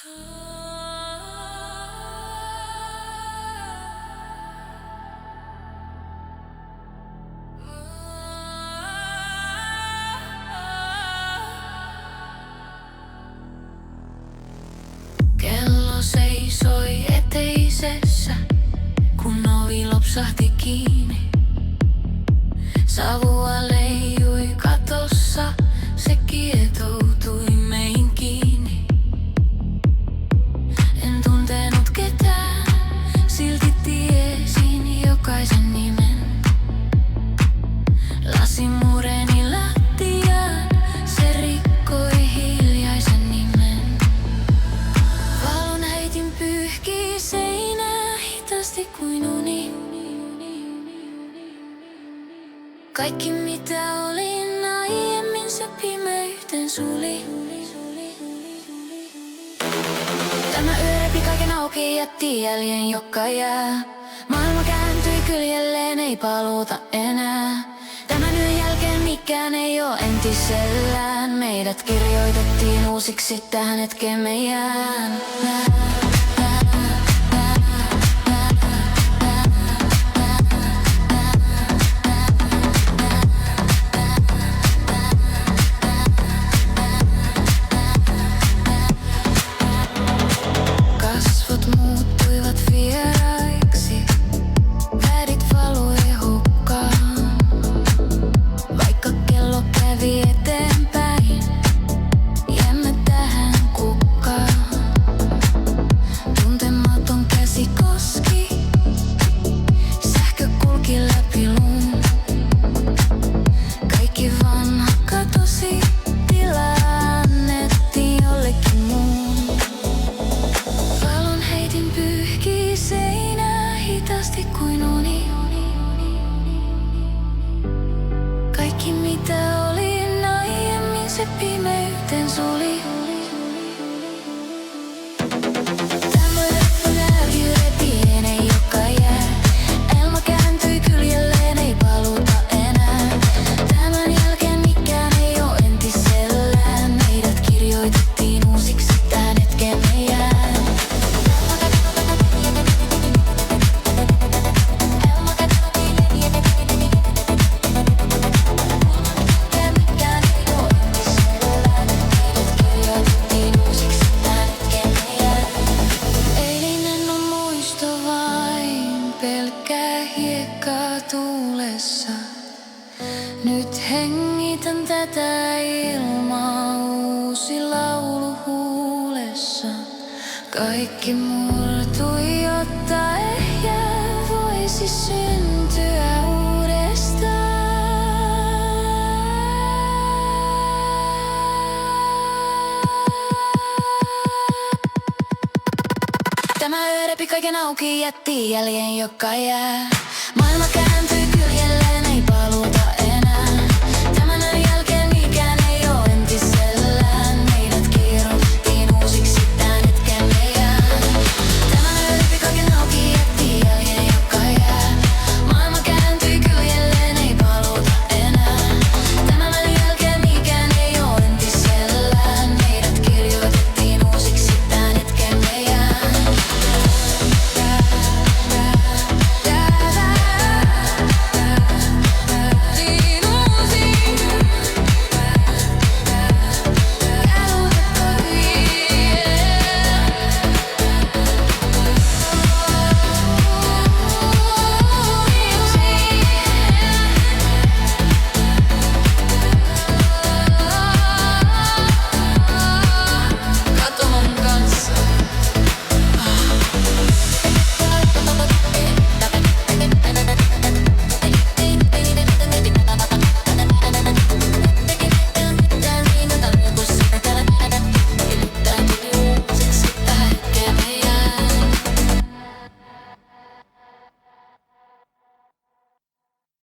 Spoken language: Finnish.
Kello seisoi eteisessä, kun ovi lopsahti kiinni. Savua leijui katossa, se kietoutui meihin kiinni. En tuntenut ketään, silti tiesin jokaisen nimen. Lasi mureni lattiaan, se rikkoi hiljaisen nimen. Valon heitin pyyhkii seinää hitaasti kuin uni. Kaikki mitä olin aiemmin, se pimeyteen suli. Tämä yö repi kaiken auki, jätti jäljen, joka jää. Maailma kääntyi kyljelleen, ei paluuta enää. Tämän yön jälkeen mikään ei oo entisellään. Meidät kirjoitettiin uusiksi, tähän hetkeen me jään. Kasvot muuttuivat vieraiksi, värit valui hukkaan. Vaikka kello kävi eteenpäin, jäämme tähän kukkaan. Tuntematon käsi koski, sähkö kulki läpi luun. Kaikki vanha katosi, tilaa annettiin jollekin muun. Valon heitin pyyhkii seinää hitaasti kuin uni. Kaikki mitä olin aiemmin, se pimeyteen suli. Tämä yö repi enää, joka jää. Elma kääntyi kyljelleen, ei paluuta enää. Tämän jälkeen mikään ei oo entisellään. Meidät kirjoitettiin uusiksi, tähän hetkeen me jää. Eilinen on muisto vain, pelkkää hiekkaa tuulessa. Nyt hengitän tätä ilmaa, uusi laulu huulessa. Kaikki murtui, jotta ehkä voisi syntyä uudestaan. Tämä yö repi kaiken auki, jätti jäljen, joka jää. Maailma